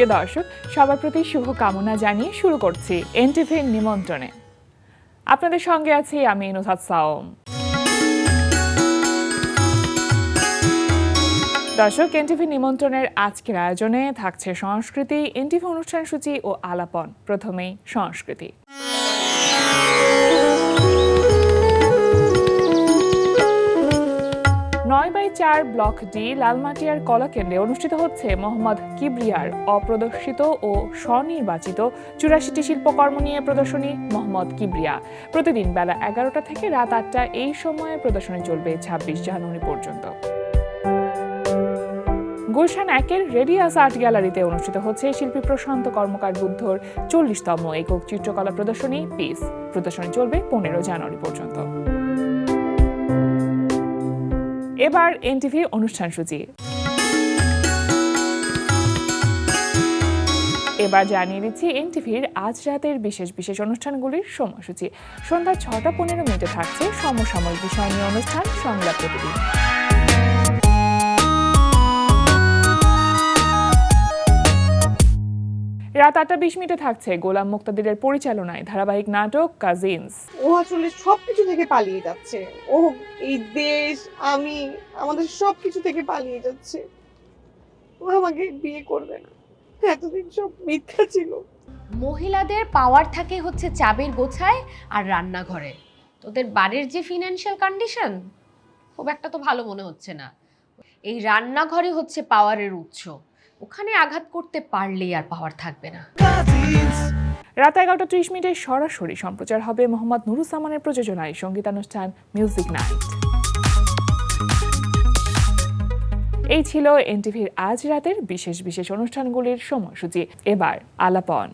প্রিয় দর্শক, সবার প্রতি শুভকামনা জানিয়ে শুরু করছি এনটিভির নিমন্ত্রণে। আপনাদের সঙ্গে আছি আমি নুসরাত সাওম। দর্শক, এনটিভি নিমন্ত্রণের আজকের আয়োজনে থাকছে সংস্কৃতি, এনটিভি অনুষ্ঠান সূচি ও আলাপন। প্রথমেই সংস্কৃতি। 9/4 ব্লক ডি লালমাটিয়ার কলাকেন্দ্রে অনুষ্ঠিত হচ্ছে মোহাম্মদ কিবরিয়ার অপ্রদর্শিত ও স্বনির্বাচিত 84টি শিল্পকর্ম নিয়ে প্রদর্শনী মোহাম্মদ কিবরিয়া। প্রতিদিন বেলা 11টা থেকে রাত 8টা এই সময়ে প্রদর্শনী চলবে 26 জানুয়ারি পর্যন্ত। গুলশান 1-এর রেডিয়াস আর্ট গ্যালারিতে অনুষ্ঠিত হচ্ছে শিল্পী প্রশান্ত কর্মকার বুদ্ধর 40তম একক চিত্রকলা প্রদর্শনী পিস। প্রদর্শনী চলবে 15 জানুয়ারি পর্যন্ত। এবার এনটিভি অনুষ্ঠান সূচি। এবার জানিয়ে দিচ্ছি এনটিভির আজ রাতের বিশেষ বিশেষ অনুষ্ঠানগুলির সময়সূচি। সন্ধ্যা 6:15 থাকছে সমসাময়িক বিষয় নিয়ে অনুষ্ঠান সংলাপ প্রতিদিন। রাত 8:20 থাকছে গোলাম মুক্তাদিরের পরিচালনায় ধারাবাহিক নাটক কাজিনস। ও আসলে সবকিছু থেকে পালিয়ে যাচ্ছে। ও এই দেশ, আমি, আমাদের সবকিছু থেকে পালিয়ে যাচ্ছে। ও আমাকে বিয়ে করবে না। এতদিন সব মিথ্যা ছিল। মহিলাদের পাওয়ার থাকে হচ্ছে চাবির গোছায় আর রান্নাঘরে। তোদের বাড়ির যে ফিনান্সিয়াল কন্ডিশন খুব একটা তো ভালো মনে হচ্ছে না। এই রান্নাঘরে হচ্ছে পাওয়ারের উৎস। ওখানে আঘাত করতে পারলেই আর পাওয়ার থাকবে না। রাত 11:30 সরাসরি সম্প্রচার হবে মোহাম্মদ নুরুজ্জামানের প্রযোজনায় সঙ্গীতানুষ্ঠান মিউজিক নাইট। এই ছিল এনটিভির আজ রাতের বিশেষ বিশেষ অনুষ্ঠানগুলির সময়সূচি। এবার আলাপন।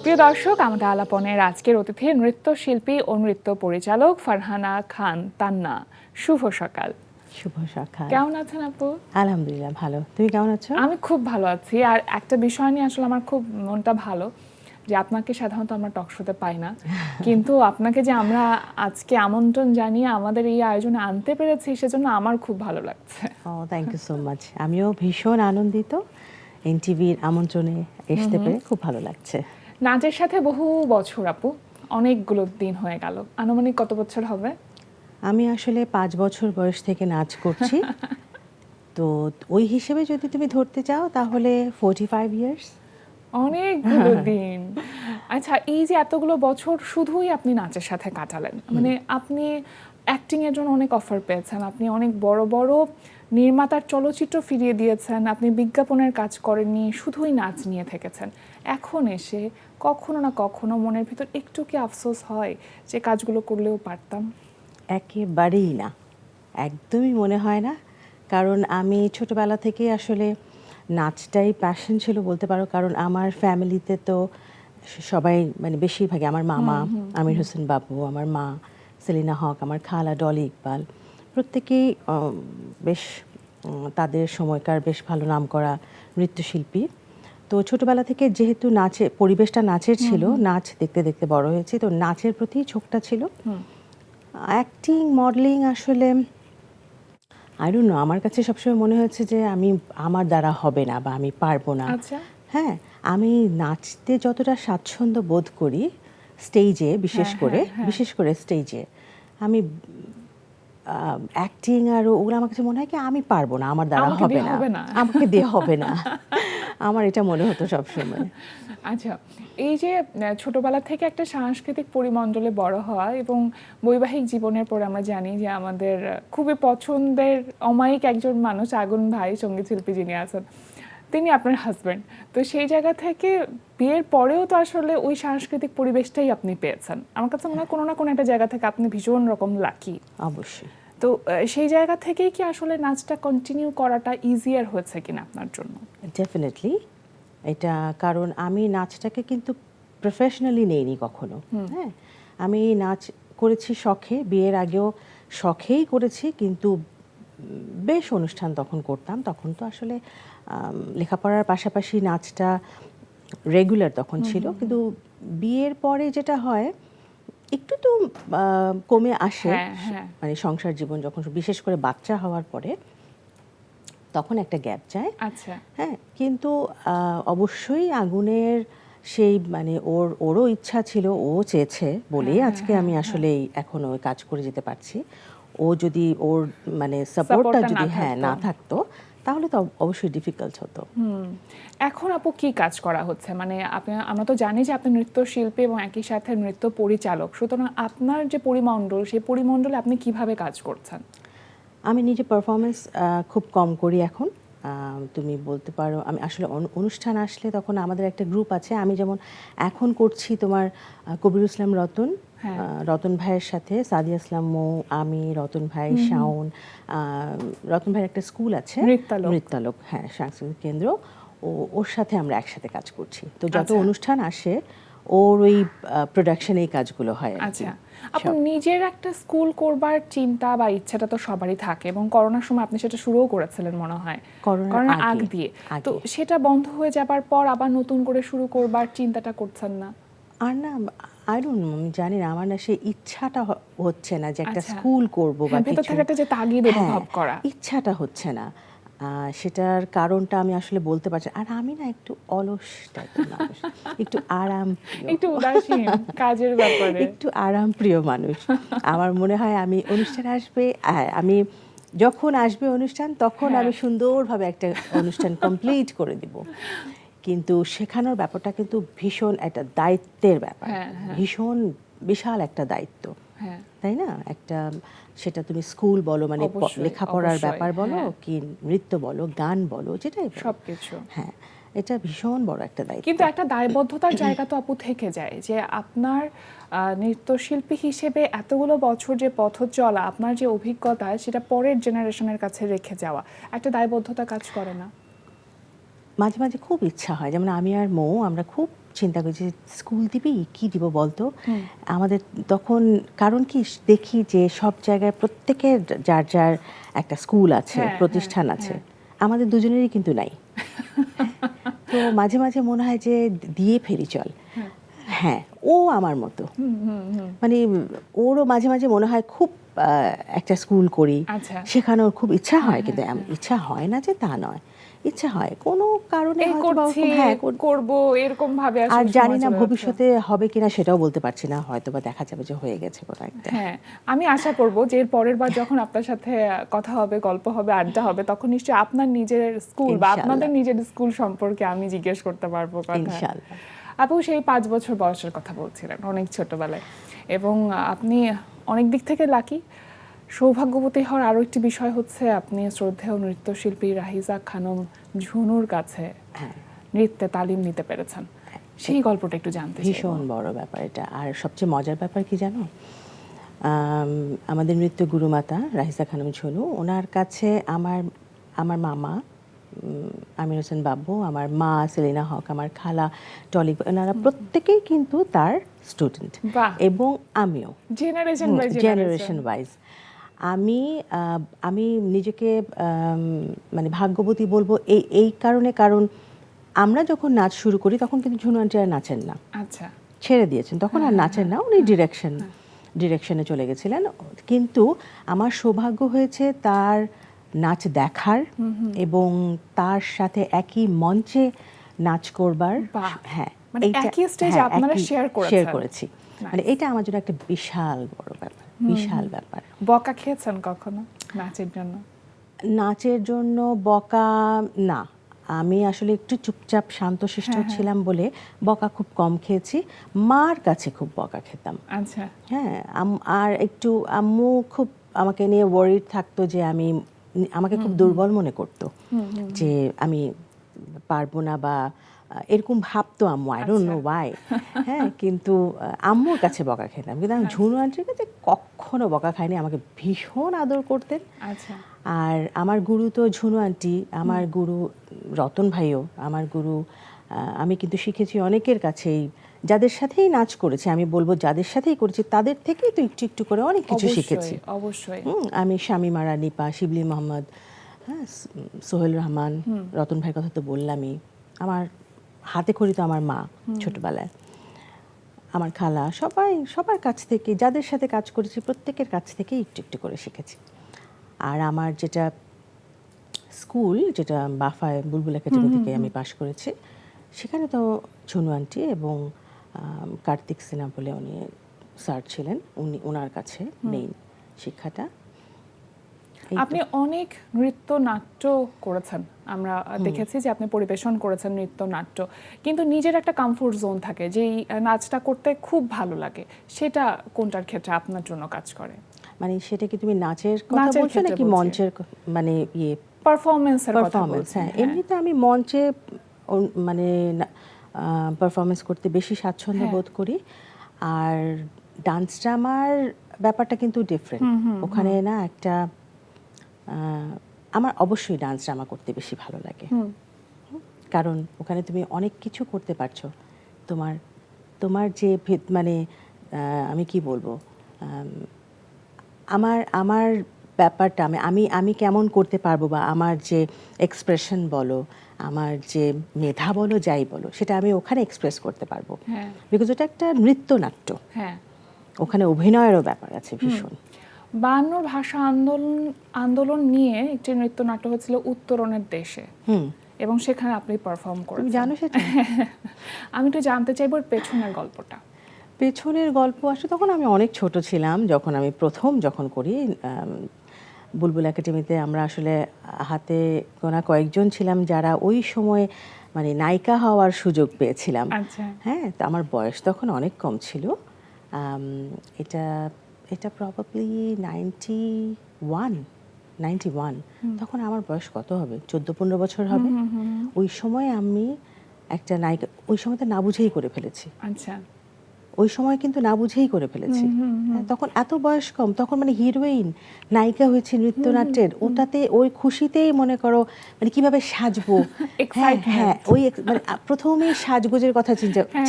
প্রিয় দর্শক, আমাদের আলাপনের আজকের অতিথি নৃত্যশিল্পী ও নৃত্য পরিচালক ফারহানা খান তান্না। শুভ সকাল। শুভ সকাল। কেমন আছেন আপু? আলহামদুলিল্লাহ ভালো। তুমি কেমন আছো? আমি খুব ভালো আছি। আর একটা বিষয় নিয়ে আসলে আমার খুব মনটা ভালো, যে আপনাকে সাধারণত আমরা টক শোতে পাই না, কিন্তু আপনাকে যে আমরা আজকে আমন্ত্রণ জানিয়ে আমাদের এই আয়োজনে আনতে পেরেছি সেজন্য আমার খুব ভালো লাগছে। Thank you so much. আমিও ভীষণ আনন্দিত এনটিভির আমন্ত্রণে আসতে পেরে, খুব ভালো লাগছে। নাচের সাথে বহু বছর আপু, অনেকগুলো দিন হয়ে গেল। আনুমানিক কত বছর হবে? আমি আসলে 5 বছর বয়স থেকে নাচ করছি। তো ওই হিসেবে যদি তুমি ধরতে চাও তাহলে 45 ইয়ার্স। অনেকগুলো দিন। আচ্ছা, এই যে এতগুলো বছর শুধুই আপনি নাচের সাথে কাটালেন, মানে আপনি অ্যাক্টিং এর জন্য অনেক অফার পেয়েছেন, আপনি অনেক বড় বড় নির্মাতার চলচ্চিত্র ফিরিয়ে দিয়েছেন, আপনি বিজ্ঞাপনের কাজ করেননি, শুধুই নাচ নিয়ে থেকেছেন। এখন এসে কখনো না কখনো মনের ভিতর একটু কি আফসোস হয় যে কাজগুলো করলেও পারতাম? একেবারেই না, একদমই মনে হয় না। কারণ আমি ছোটবেলা থেকে আসলে নাচটাই প্যাশন ছিল বলতে পারো। কারণ আমার ফ্যামিলিতে তো সবাই, মানে বেশিরভাগই আমার মামা আমির হোসেন বাবু, আমার মা সেলিনা হক, আমার খালা ডলি ইকবাল, প্রত্যেকেই বেশ তাদের সময়কার বেশ ভালো নামকরা নৃত্যশিল্পী। তো ছোটবেলা থেকে যেহেতু নাচে পরিবেশটা নাচের ছিল, নাচ দেখতে দেখতে বড় হয়েছি, তো নাচের প্রতি ঝোঁকটা ছিল। অ্যাক্টিং, মডেলিং আসলে আই ডোন্ট নো, আমার কাছে সবসময় মনে হয়েছে যে আমার দ্বারা হবে না বা আমি পারবো না। আচ্ছা। হ্যাঁ, আমি নাচতে যতটা স্বাচ্ছন্দ্য বোধ করি স্টেজে, বিশেষ করে স্টেজে, আমি অ্যাক্টিং আর ওগুলো আমার কাছে মনে হয় কি আমি পারবো না, আমার দ্বারা হবে না, আমাকে দিয়ে হবে না। আমার এটা মনে হতো সবসময়। আচ্ছা, এই যে ছোটবেলা থেকে একটা সাংস্কৃতিক পরিমণ্ডলে বড় হওয়া এবং বৈবাহিক জীবনের পরে আমরা জানি যে আমাদের খুবই পছন্দের অমায়িক একজন মানুষ আগুন ভাই, সঙ্গীত শিল্পী যিনি আছেন, তিনি আপনার হাজব্যান্ড। তো সেই জায়গা থেকে বিয়ের পরেও তো আসলে ওই সাংস্কৃতিক পরিবেশটাই আপনি পেয়েছেন। আমার কাছে মনে হয় কোনো না কোনো একটা জায়গা থেকে আপনি ভীষণ রকম লাকি। অবশ্যই। তো সেই জায়গা থেকেই কি আসলে নাচটা কন্টিনিউ করাটা ইজিয়ার হয়েছে কিনা আপনার জন্য? ডেফিনেটলি এটা, কারণ আমি নাচটাকে কিন্তু প্রফেশনালি নেইনি কখনো। হ্যাঁ, আমি নাচ করেছি শখে, বিয়ের আগেও শখেই করেছি, কিন্তু বেশ অনুষ্ঠান তখন করতাম। তখন তো আসলে লেখাপড়ার পাশাপাশি নাচটা রেগুলার তখন ছিল। কিন্তু বিয়ের পরে যেটা হয় একটু তো কমে আসে, মানে সংসার জীবন যখন, বিশেষ করে বাচ্চা হওয়ার পরে তখন একটা গ্যাপ যায়। আচ্ছা। হ্যাঁ, কিন্তু অবশ্যই আগুনের সেই মানে ওরও ইচ্ছা ছিল, ও চেয়েছে বলেই হ্যাঁ, আজকে হ্যাঁ, আমি হ্যাঁ। আসলে এখনো ওই কাজ করে যেতে পারছি। ও যদি ওর মানে Support-টা সাপোর্টটা যদি না না থাকতো। থাকতো তাহলে তো অবশ্যই ডিফিকাল্ট হতো। এখন আপু কি কাজ করা হচ্ছে, মানে আমরা তো জানি যে আপনি নৃত্যশিল্পী এবং একই সাথে নৃত্য পরিচালক, সুতরাং আপনার যে পরিমণ্ডল সেই পরিমণ্ডলে আপনি কিভাবে কাজ করছেন? আমি নিজে পারফরমেন্স খুব কম করি এখন। তুমি বলতে পারো আমি আসলে অনুষ্ঠান আসলে তখন আমাদের একটা গ্রুপ আছে। আমি যেমন এখন করছি তোমার কবিরুল ইসলাম রতন, হ্যাঁ। রতন ভাইয়ের সাথে সাদিয়া ইসলাম মৌ, আমি, রতন ভাই, শাওন। রতন ভাইয়ের একটা স্কুল আছে নৃত্যালোক। নৃত্যালোক, হ্যাঁ, সাংস্কৃতিক কেন্দ্র। ওর সাথে আমরা একসাথে কাজ করছি। তো যত আচ্ছা। অনুষ্ঠান আসে ওর ওই প্রোডাকশনে এই কাজগুলো হয় আর কি। আচ্ছা, আপু নিজের একটা স্কুল করবার চিন্তা বা ইচ্ছাটা তো সবারই থাকে, এবং করোনার সময় আপনি সেটা শুরুও করেছিলেন মনে হয়, করোনার আগ দিয়ে। তো সেটা বন্ধ হয়ে যাবার পর আবার নতুন করে শুরু করবার চিন্তাটা করছেন না? আর না, আই ডোন্ট নো, আমি জানি না, আমার না সেই ইচ্ছাটা হচ্ছে না যে একটা আচ্ছা। স্কুল করব বা হ্যাঁ, ভেতর কিছু। থেকে একটা যে তাগিদ অনুভব করা। ইচ্ছাটা হচ্ছে না। সেটার কারণটা আমি আসলে বলতে পারছি না। আর আমি না একটু অলস টাইপের মানুষ, একটু আরাম প্রিয়। একটু উদাসীন কাজের ব্যাপারে। একটু আরাম প্রিয় মানুষ। আমার মনে হয় আমি অনুষ্ঠান আসবে, আমি যখন আসবে অনুষ্ঠান তখন হ্যাঁ। আমি সুন্দরভাবে একটা অনুষ্ঠান কমপ্লিট করে দিব। কিন্তু শেখানোর ব্যাপারটা কিন্তু ভীষণ একটা দায়িত্বের ব্যাপার। হ্যাঁ, হ্যাঁ। ভীষণ বিশাল একটা দায়িত্ব, হ্যাঁ, তাই না? একটা, সেটা তুমি স্কুল বলো মানে অবশ্যই, লেখাপড়ার অবশ্যই, ব্যাপার বলো, হ্যাঁ। কি নৃত্য বলো, গান বলো, যেটাই বলো। সবকিছু। হ্যাঁ, এটা ভীষণ বড় একটা দায়িত্ব। কিন্তু একটা দায়বদ্ধতার জায়গা তো আপু থেকে যায়, যে আপনার নৃত্যশিল্পী হিসেবে এতগুলো বছর যে পথ চলা, আপনার যে অভিজ্ঞতা, সেটা পরের জেনারেশনের কাছে রেখে যাওয়া, একটা দায়বদ্ধতা কাজ করে না? মাঝে মাঝে খুব ইচ্ছা হয়, যেমন আমি আর মৌ আমরা খুব চিন্তা করি যে স্কুল দিবি, কি দিব বলতো। আমাদের তখন কারণ কি দেখি যে সব জায়গায় প্রত্যেকের যার যার একটা স্কুল আছে, হ্যাঁ, প্রতিষ্ঠান হ্যাঁ, আছে, হ্যাঁ। আমাদের দুজনেরই কিন্তু নাই। তো মাঝে মাঝে মনে হয় যে দিয়ে ফেলি চল। হ্যাঁ, ও আমার মতো, মানে ওরও মাঝে মাঝে মনে হয় খুব একটা স্কুল করি, আচ্ছা। শেখানোর খুব ইচ্ছা হয়, কিন্তু ইচ্ছা হয় না যে তা নয়, ইচ্ছা হয় কোনো কারণে এই হয়তো বা করছি, ওরকম, হ্যাঁ করব, এরকম ভাবে আসলে আর সময় জানি না চলে যাচ্ছে। ভবিষ্যতে হবে কিনা সেটাও বলতে পারছি না, হয়তো বা দেখা যাবে যে হয়ে গেছে কোনো একটা। হ্যাঁ, আমি আশা করব যে এর পরের বার যখন আপনার সাথে কথা হবে, গল্প হবে, আড্ডা হবে, তখন নিশ্চয়ই আপনার নিজের স্কুল বা ইনশাআল্লাহ। আপনাদের নিজের স্কুল সম্পর্কে আমি জিজ্ঞেস করতে পারবো কথা। ইনশাআল্লাহ। আপু সেই 5 বছর বয়সের কথা বলছিলেন, অনেক ছোটবেলায়, এবং আপনি অনেক দিক থেকে লাকি। সৌভাগ্যবতী হওয়ার আরও একটি বিষয় হচ্ছে আপনি শ্রদ্ধেয় নৃত্যশিল্পী রাহিজা খানম ঝুনুর কাছে নৃত্যে তালিম নিতে পেরেছেন। সেই গল্পটা একটু জানতে চাই। ভীষণ বড় ব্যাপার এটা। আর সবচেয়ে মজার ব্যাপার কি জানো, আমাদের নৃত্য গুরুমাতা রাহিজা খানম ঝুনু, ওনার কাছে আমার মামা আমির হোসেন বাবু, আমার মা সেলিনা হক, আমার খালা টলি, ওনারা প্রত্যেকেই কিন্তু তার স্টুডেন্ট, বাহ। এবং আমিও জেনারেশন বাই জেনারেশন ওয়াইজ। আমি নিজেকে মানে ভাগ্যবতী বলবো এই কারণে, কারণ আমরা যখন নাচ শুরু করি তখন কিন্তু ঝুনু আন্টি আর নাচেন না, আচ্ছা। ছেড়ে দিয়েছেন, তখন আর নাচেন না, উনি ডিরেকশনে চলে গেছিলেন। কিন্তু আমার সৌভাগ্য হয়েছে তার নাচ দেখার এবং তার সাথে একই মঞ্চে নাচ করবার। বাহ। হ্যাঁ, মানে একই স্টেজে আপনারা শেয়ার করেছি। মানে এটা আমার জন্য একটা বিশাল বড় ব্যাপার, বিশাল ব্যাপার। বকা খেয়েছেন কখনো নাচের জন্য? নাচের জন্য বকা না, আমি আসলে একটু চুপচাপ শান্তশিষ্ট ছিলাম বলে বকা খুব কম খেয়েছি। মার কাছে খুব বকা খেতাম। আচ্ছা। হ্যাঁ, আর একটু আম্মু খুব আমাকে নিয়ে ওয়ারিড থাকতো যে আমাকে খুব দুর্বল মনে করতো, যে আমি পারবো না বা এরকম ভাবতো আম্মু, আই ডোন্ট নো ওয়াই। হ্যাঁ, কিন্তু আম্মুর কাছে বকা খেতাম, কিন্তু আমি ঝুনু আন্টির কাছে কখনো বকা খাইনি, আমাকে ভীষণ আদর করতেন। আচ্ছা। আর আমার গুরু তো ঝুনু আন্টি, আমার গুরু রতন ভাইও আমার গুরু। আমি কিন্তু শিখেছি অনেকের কাছেই, যাদের সাথেই নাচ করেছি, আমি বলবো যাদের সাথেই করেছি তাদের থেকেই তো একটু একটু করে অনেক কিছু শিখেছি। অবশ্যই। আমি শামীমা রানিপা, শিবলি মোহাম্মদ, হ্যাঁ, সোহেল রহমান, রতন ভাইয়ের কথা তো বললামই, আমার হাতে খড়ি তো আমার মা ছোটবেলায়, আমার খালা, সবার কাছ থেকে, যাদের সাথে কাজ করেছি প্রত্যেকের কাছ থেকে একটু একটু করে শিখেছি। আর আমার যেটা স্কুল, যেটা বাফায় বুলবুল একাডেমি থেকে আমি পাশ করেছি, সেখানে তো ঝুনু আন্টি এবং কার্তিক সিনহা বলে উনি স্যার ছিলেন, ওনার কাছে মেইন শিক্ষাটা। এই তো। আপনি অনেক নৃত্য নাট্য করেছেন, আমরা দেখেছি যে আপনি পরিবেশন করেছেন নৃত্য নাট্য, কিন্তু নিজের একটা কমফোর্ট জোন থাকে যেই নাচটা করতে খুব ভালো লাগে, সেটা কোনটার ক্ষেত্রে আপনার জন্য কাজ করে? মানে সেটা কি তুমি নাচের কথা নাচের বলছো ক্ষেত্রে নাকি বলছি। মঞ্চের মানে ইয়ে পারফরমেন্সের কথা পারফরমেন্স? বলছি। হ্যাঁ, এমনিতে আমি মঞ্চে মানে পারফরমেন্স করতে বেশি স্বাচ্ছন্দ্য বোধ করি। আর ডান্স ড্রামার ব্যাপারটা কিন্তু ডিফারেন্ট। ওখানে না একটা আমার অবশ্যই ডান্স ড্রামা করতে বেশি ভালো লাগে, কারণ ওখানে তুমি অনেক কিছু করতে পারছো। তোমার তোমার যে মানে আমি কি বলবো, আমার আমার ব্যাপারটা আমি কেমন করতে পারবো, বা আমার যে এক্সপ্রেশন বলো, আমার যে মেধা বলো, যাই বলো, সেটা আমি ওখানে এক্সপ্রেস করতে পারবো, হ্যাঁ বিকজ এটা একটা নৃত্যনাট্য। হ্যাঁ। ওখানে অভিনয়েরও ব্যাপার আছে ভীষণ। 52 ভাষা আন্দোলন নিয়ে একটি নৃত্যনাট্য হচ্ছিল উত্তরণের দেশে, এবং সেখানে আপনি পারফর্ম তুমি করেছেন। জানো সেটা? আমি একটু জানতে চাইবো এর পেছনের গল্পটা। পেছনের গল্প আসলে তখন আমি অনেক ছোট ছিলাম, যখন আমি প্রথম করি বুলবুল একাডেমিতে। আমরা আসলে হাতে গোনা কয়েকজন ছিলাম যারা ওই সময় মানে নায়িকা হওয়ার সুযোগ পেয়েছিলাম। আচ্ছা। হ্যাঁ, তো আমার বয়স তখন অনেক কম ছিল। এটা এটা প্রবাবলি 91। তখন আমার বয়স কত হবে, 14-15 বছর হবে। ওই সময় আমি একটা নায়িকা, ওই সময় তো না বুঝেই করে ফেলেছি। আচ্ছা। ওই সময় কিন্তু না বুঝেই করে ফেলেছি। হ্যাঁ, তখন এত বয়স কম, তখন মানে হিরোইন নায়িকা হয়েছে নৃত্যনাট্যের, ওটাতে ওই খুশিতেই মনে করো মানে কিভাবে সাজবো। হ্যাঁ হ্যাঁ, ওই মানে প্রথমেই সাজগোজের কথা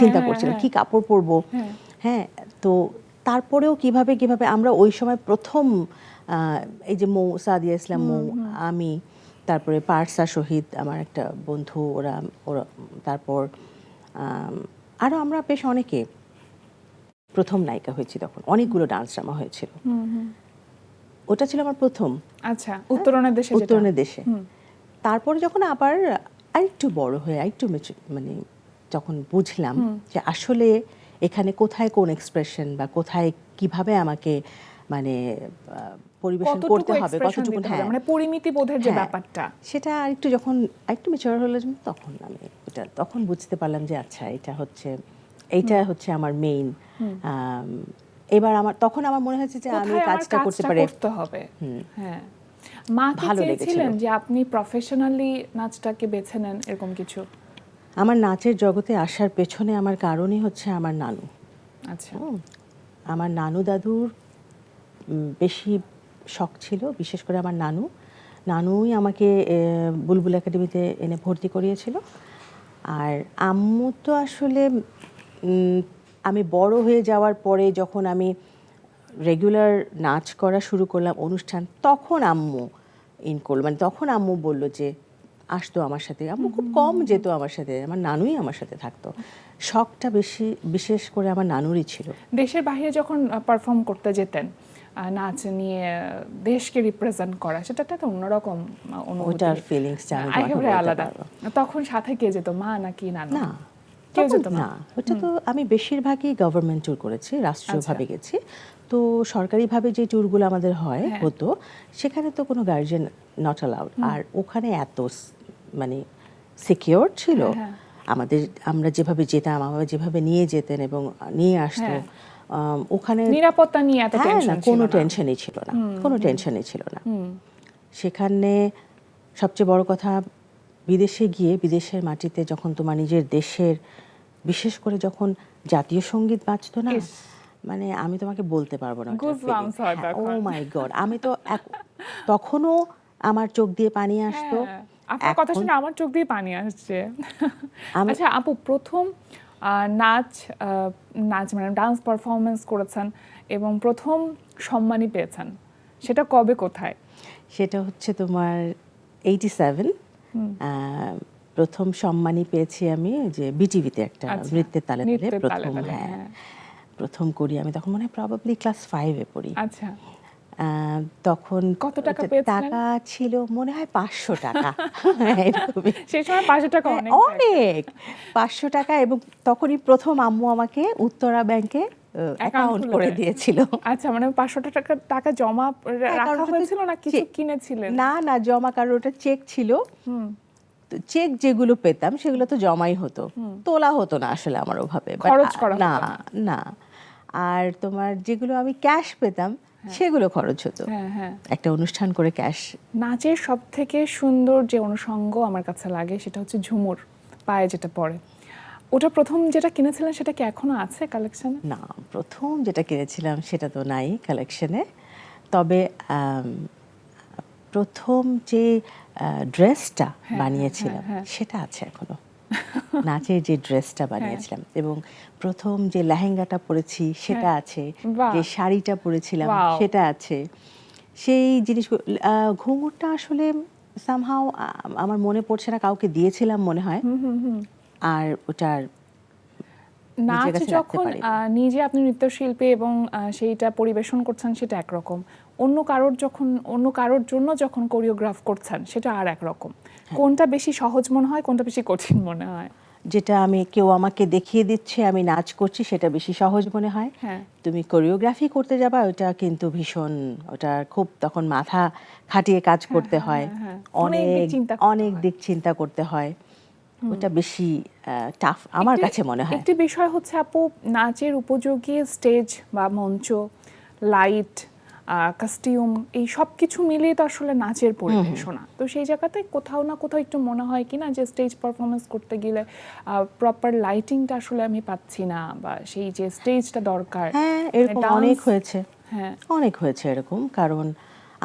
চিন্তা করছিলাম, কি কাপড় পরবো। হ্যাঁ, তো তারপরেও কিভাবে আমরা ওই সময় প্রথম এই যে মৌ, সাদিয়া ইসলাম মৌ, আমি, তারপরে পারসা শহীদ আমার একটা বন্ধু, ওরা তারপর আরও আমরা বেশ অনেকে প্রথম নায়িকা হয়েছি। তখন অনেকগুলো ডান্স ড্রামা হয়েছিল। ওটা ছিল আমার প্রথম। আচ্ছা, উত্তরণের দেশে। উত্তরণের দেশে। তারপরে যখন আবার আরেকটু বড় হয়ে আরেকটু মানে যখন বুঝলাম যে আসলে এখানে কোথায় কোন এক্সপ্রেশন বা কোথায় কিভাবে আমাকে মানে পরিবেশন করতে হবে, কতটুকু, হ্যাঁ মানে পরিমিতি বোধের যে ব্যাপারটা, সেটা আরেকটু যখন আরেকটু ম্যাচিওর হলো, তখন আমি তখন বুঝতে পারলাম যে আচ্ছা এইটা হচ্ছে আমার মেইন। এবার তখন আমার মনে হয়েছে যে আমি কাজটা করতে হবে। হ্যাঁ, মা কি চেয়েছিলেন যে আপনি প্রফেশনালি নাচটাকে বেছে নেন, এরকম কিছু? আমার নাচের জগতে আসার পেছনে আমার কারণই হচ্ছে আমার নানু। আচ্ছা। আমার নানু দাদুর বেশি শখ ছিল, বিশেষ করে আমার নানুই আমাকে বুলবুল একাডেমিতে এনে ভর্তি করিয়েছিল। আর আম্মু তো আসলে আমি বড় হয়ে যাওয়ার পরে যখন আমি রেগুলার নাচ করা শুরু করলাম, অনুষ্ঠান, তখন আম্মু করলো, মানে তখন আম্মু বললো যে আসতো আমার সাথে। আম্মু খুব কম যেত আমার সাথে, আমার নানুই আমার সাথে থাকতো। শখটা বেশি বিশেষ করে আমার নানুরই ছিল। দেশের বাইরে যখন পারফর্ম করতে যেতেন, নাচ নিয়ে দেশকে রিপ্রেজেন্ট করা, সেটা একটা অন্যরকম অনুভূতি, ওটার ফিলিংসটা একেবারে আলাদা। তখন সাথে কে যেত, মা নাকি নানু? না, কেউ যেত না। ওটা তো আমি বেশিরভাগই গভর্নমেন্ট ট্যুর করেছি, রাষ্ট্রীয়ভাবে গেছি। তো সরকারিভাবে যে ট্যুরগুলো আমাদের হতো, সেখানে তো কোনো গার্জিয়ান নট অ্যালাউড। আর ওখানে এত মানে সিকিউর ছিল, আমরা যেভাবে যেতাম, আমরা যেভাবে নিয়ে যেতেন এবং নিয়ে আসতো, ওখানে নিরাপত্তা নিয়ে এত টেনশন ছিল না, কোনো টেনশনই ছিল না, কোনো টেনশনই ছিল না। সেখানে সবচেয়ে বড় কথা, বিদেশে গিয়ে বিদেশের মাটিতে যখন তোমার নিজের দেশের, বিশেষ করে যখন জাতীয় সঙ্গীত বাজতো না, মানে আমি তোমাকে বলতে পারবো না। ও মাই গড, আমি তো তখনও আমার চোখ দিয়ে পানি আসতো। আপনার কথা শুনে আমার চোখ দিয়ে পানি আসছে। আচ্ছা আপু, প্রথম নাচ মানে ডান্স পারফরমেন্স করেছেন এবং প্রথম সম্মানই পেয়েছেন, সেটা কবে, কোথায়? সেটা হচ্ছে তোমার 87। প্রথম সম্মানই পেয়েছি আমি যে বিটিভিতে একটা নৃত্যের তালে তালে প্রথম, হ্যাঁ প্রথম করি আমি। তখন মনে হয় প্রবাবলি ক্লাস 5-এ পড়ি। আচ্ছা। তখন কত টাকা ওটা পেয়েছিলেন? টাকা ছিল মনে হয় 500 টাকা এরকমই। সেই সময় 500 টাকা হ্যাঁ, অনেক। অনেক 500 টাকা, এবং তখনই প্রথম আম্মু আমাকে উত্তরা ব্যাংকে অ্যাকাউন্ট খুলে করে দেয়। দিয়েছিল। আচ্ছা, মানে 500 টাকা টাকা জমা হ্যাঁ, কারণ রাখা ওটা তো হয়েছিল না কিছু চেক। কিনেছিলেন? না না, জমা, কারণ ওটা চেক ছিল। হুম। তো চেক যেগুলো পেতাম সেগুলো তো জমাই হতো, তোলা হতো না আসলে আমার ওভাবে। But খরচ করা না হতো না। না, আর তোমার যেগুলো আমি ক্যাশ পেতাম সেগুলো খরচ হতো। হ্যাঁ, হ্যাঁ। একটা অনুষ্ঠান করে ক্যাশ। নাচের সব থেকে সুন্দর যে অনুষঙ্গ আমার কাছে লাগে সেটা হচ্ছে ঝুমুর, পায়ে যেটা পরে। ওটা প্রথম যেটা কিনেছিলেন সেটা কি এখনো আছে কালেকশনে? না, প্রথম যেটা কিনেছিলাম সেটা তো নাই কালেকশনে, তবে প্রথম যে ড্রেসটা বানিয়েছিলাম সেটা আছে এখনো। নাচের যে ড্রেসটা বানিয়েছিলাম এবং প্রথম যে লেহেঙ্গাটা পরেছি সেটা আছে, বাহ! যে শাড়িটা পরেছিলাম Wow! সেটা আছে। সেই জিনিসগুলো, ঘুঙুরটা আসলে সামহাও আমার মনে পড়ছে না, কাউকে দিয়েছিলাম মনে হয়। আর ওটার নিজের নাচ কাছে রাখতে যখন পারিনি। নিজে আপনি নৃত্যশিল্পী এবং সেইটা পরিবেশন করছেন সেটা একরকম, অন্য কারোর জন্য যখন কোরিওগ্রাফ করছেন সেটা আর একরকম। কোনটা বেশি সহজ মনে হয়, কোনটা বেশি কঠিন মনে হয়? যেটা কেউ আমাকে দেখিয়ে দিচ্ছে আমি নাচ করছি সেটা বেশি সহজ মনে হয়। হ্যাঁ। তুমি কোরিওগ্রাফি করতে যাবা ওটা কিন্তু ভীষণ, ওটা খুব তখন মাথা খাটিয়ে কাজ করতে হয়, হ্যাঁ। অনেক দিক অনেক চিন্তা করতে অনেক হয়। দিক চিন্তা করতে হয়। ওটা বেশি টাফ আমার কাছে মনে হয়। একটি বিষয় হচ্ছে আপু, নাচের উপযোগী স্টেজ বা মঞ্চ, লাইট, কস্টিউম, এই সব কিছু মিলিয়ে তো আসলে নাচের পরিবেশনা। তো সেই জায়গাতে কোথাও না কোথাও একটু মনে হয় কি না যে স্টেজ পারফরমেন্স করতে গেলে প্রপার লাইটিংটা আসলে আমি পাচ্ছি না, বা সেই যে স্টেজটা দরকার। হ্যাঁ, এরকম Dance- অনেক হয়েছে। হ্যাঁ। অনেক হয়েছে এরকম, কারণ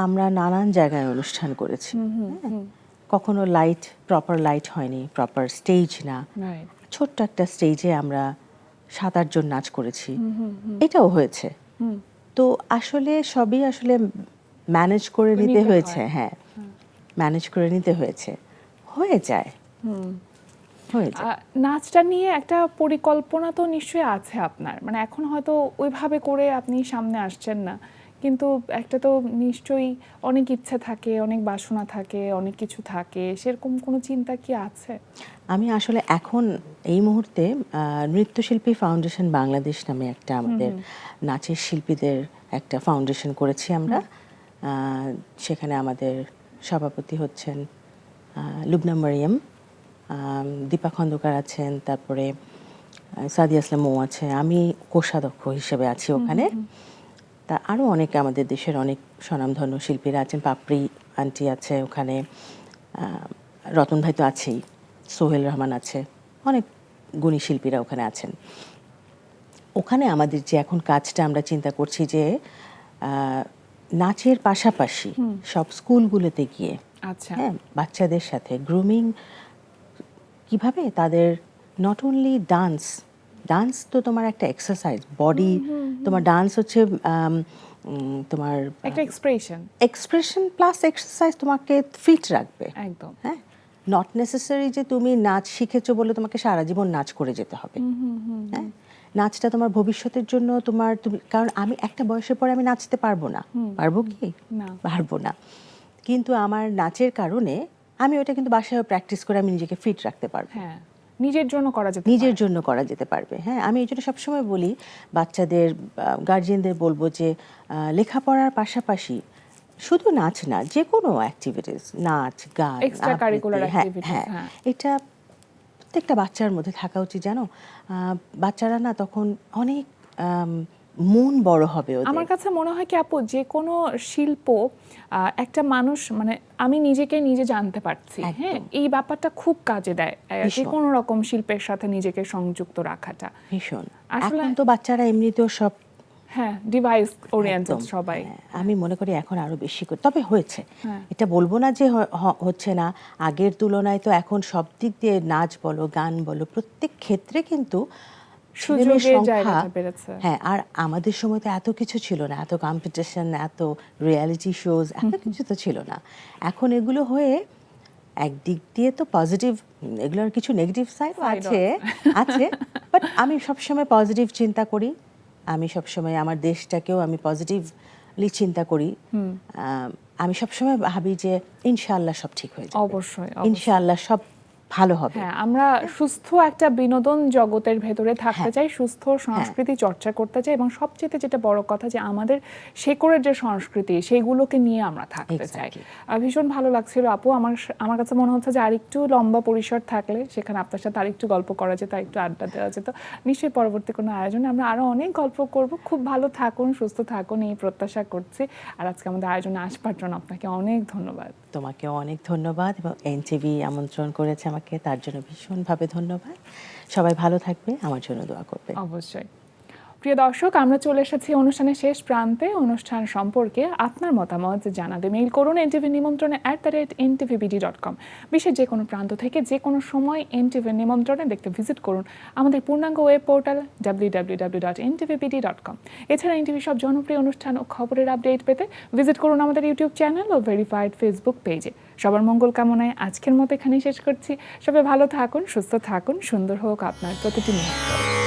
আমরা নানান জায়গায় অনুষ্ঠান করেছি। হ্যাঁ, কখনো লাইট, প্রপার লাইট হয়নি, প্রপার স্টেজ না, Right. ছোট্ট একটা স্টেজে আমরা 7-8 জন নাচ করেছি, এটাও হয়েছে। তো আসলে সবই আসলে ম্যানেজ করে নিতে নিতে হয়েছে। হয়। হ্যাঁ, ম্যানেজ করে নিতে হয়েছে, হয়ে যায়, হয়ে যায়। নাচটা নিয়ে একটা পরিকল্পনা তো নিশ্চয়ই আছে আপনার, মানে এখন হয়তো ওইভাবে করে আপনি সামনে আসছেন না, কিন্তু একটা তো নিশ্চয়ই অনেক ইচ্ছে থাকে, অনেক বাসনা থাকে, অনেক কিছু থাকে, সেরকম কোনো চিন্তা কি আছে? আমি আসলে এখন এই মুহূর্তে নৃত্যশিল্পী ফাউন্ডেশন বাংলাদেশ নামে একটা আমাদের নাচের শিল্পীদের একটা ফাউন্ডেশন করেছি আমরা। সেখানে আমাদের সভাপতি হচ্ছেন লুবনা মারিয়াম, দীপা খন্দকার আছেন, তারপরে সাদিয়া ইসলাম মৌ আছে, আমি কোষাধ্যক্ষ হিসেবে আছি ওখানে। তা আরও অনেকে আমাদের দেশের অনেক স্বনামধন্য শিল্পীরা আছেন, পাপড়ি আন্টি আছে ওখানে, রতন ভাই তো আছেই, সোহেল রহমান আছে, অনেক গুণী শিল্পীরা ওখানে আছেন। ওখানে আমাদের যে এখন কাজটা আমরা চিন্তা করছি যে নাচের পাশাপাশি সব স্কুলগুলোতে গিয়ে, আচ্ছা। হ্যাঁ, বাচ্চাদের সাথে গ্রুমিং কিভাবে তাদের, নট অনলি ডান্স তো তোমার একটা এক্সারসাইজ, বডি, তোমার ডান্স হচ্ছে তোমার একটা এক্সপ্রেশন প্লাস এক্সারসাইজ তোমাকে ফিট রাখবে। একদম। হ্যাঁ, নট নেসেসারি যে তুমি নাচ শিখেছো বলে তোমাকে সারা জীবন নাচ করে যেতে হবে। হ্যাঁ, নাচটা তোমার ভবিষ্যতের জন্য তুমি, কারণ আমি একটা বয়সের পরে আমি নাচতে পারবো না, পারবো কি? না। পারবো না, কিন্তু আমার নাচের কারণে আমি ওটা কিন্তু বাসায় প্র্যাকটিস করে আমি নিজেকে ফিট রাখতে পারবো। হ্যাঁ, নিজের জন্য করা যেতে নিজের পারে। জন্য করা যেতে পারবে। হ্যাঁ, আমি এই জন্য সবসময় বলি বাচ্চাদের, গার্জিয়ানদের বলবো যে লেখাপড়ার পাশাপাশি শুধু নাচ না, যে কোনো অ্যাক্টিভিটিস, নাচ, গান, Extra curricular আবৃত্তি, হ্যাঁ activities, হ্যাঁ, হ্যাঁ। এটা প্রত্যেকটা বাচ্চার মধ্যে থাকা উচিত। জানো, বাচ্চারা না তখন অনেক মন বড় হবে ওদের। আমার কাছে মনে হয় কি আপু, যে কোনো শিল্প একটা মানুষ, মানে আমি নিজেকে নিজে জানতে পারছি, হ্যাঁ, এই ব্যাপারটা খুব কাজে দেয় যে কোনো রকম শিল্পের সাথে নিজেকে সংযুক্ত রাখাটা। ভীষণ। আসলে- এখন তো বাচ্চারা এমনিতেও সব হ্যাঁ, ডিভাইস ওরিয়েন্টেড একদম, সবাই। হ্যাঁ, আমি মনে করি এখন আরো বেশি করে, তবে হয়েছে, হ্যাঁ। এটা বলবো না যে হচ্ছে না। আগের তুলনায় তো এখন সব দিক দিয়ে নাচ বলো, গান বলো, প্রত্যেক ক্ষেত্রে কিন্তু ছেলেমেয়ের সুযোগের সংখ্যা, জায়গাটা বেড়েছে। হ্যাঁ, আর আমাদের সময় তো এত কিছু ছিল না, এত কম্পিটিশন, এত রিয়ালিটি শোজ, এত কিছু তো ছিল না। এখন এগুলো হয়ে একদিক দিয়ে তো পজিটিভ, এগুলোর কিছু নেগেটিভ সাইডও Side আছে আছে, বাট আমি সবসময় পজিটিভ চিন্তা করি। আমি সবসময় আমার দেশটাকেও আমি পজিটিভ চিন্তা করি আমি সবসময় ভাবি যে ইনশাআল্লাহ সব ঠিক হয়ে যাবে, অবশ্যই ইনশাআল্লাহ সব ভালো হবে। হ্যাঁ, আমরা সুস্থ একটা বিনোদন জগতের ভেতরে থাকতে চাই, সুস্থ সংস্কৃতি চর্চা করতে চাই, এবং সবচেয়ে যেটা বড় কথা যে আমাদের শেকড়ের যে সংস্কৃতি সেগুলোকে নিয়ে আমরা থাকতে চাই। ভীষণ ভালো লাগছিল আপু, আমার কাছে মনে হচ্ছে যে আরেকটু লম্বা পরিসর থাকলে সেখানে আপনার সাথে আরেকটু গল্প করা যেত, একটু আড্ডা দেওয়া যেত। নিশ্চয়ই পরবর্তী কোনো আয়োজনে আমরা আরো অনেক গল্প করব। খুব ভালো থাকুন, সুস্থ থাকুন এই প্রত্যাশা করছি। আর আজকে আমাদের আয়োজনে আসবার জন্য আপনাকে অনেক ধন্যবাদ। তোমাকে অনেক ধন্যবাদ, এবং এনটিভি আমন্ত্রণ করেছে আমাকে, তার জন্য ভীষণভাবে ধন্যবাদ। সবাই ভালো থাকবে, আমার জন্য দোয়া করবে। অবশ্যই। প্রিয় দর্শক, আমরা চলে এসেছি অনুষ্ঠানের শেষ প্রান্তে। অনুষ্ঠান সম্পর্কে আপনার মতামত জানাতে মেইল করুন এনটিভি নিমন্ত্রণে @ntvbd.com। বিশ্বের যে কোনো প্রান্ত থেকে যে কোনো সময় এনটিভি নিমন্ত্রণে দেখতে ভিজিট করুন আমাদের পূর্ণাঙ্গ ওয়েব পোর্টাল www.ntvbd.com। এছাড়া এনটিভি সব জনপ্রিয় অনুষ্ঠান ও খবরের আপডেট পেতে ভিজিট করুন আমাদের ইউটিউব চ্যানেল ও ভেরিফাইড ফেসবুক পেজে। সবার মঙ্গল কামনায় আজকের মতো এখানেই শেষ করছি। সবাই ভালো থাকুন, সুস্থ থাকুন, সুন্দর হোক আপনার প্রতিটি মুহূর্ত।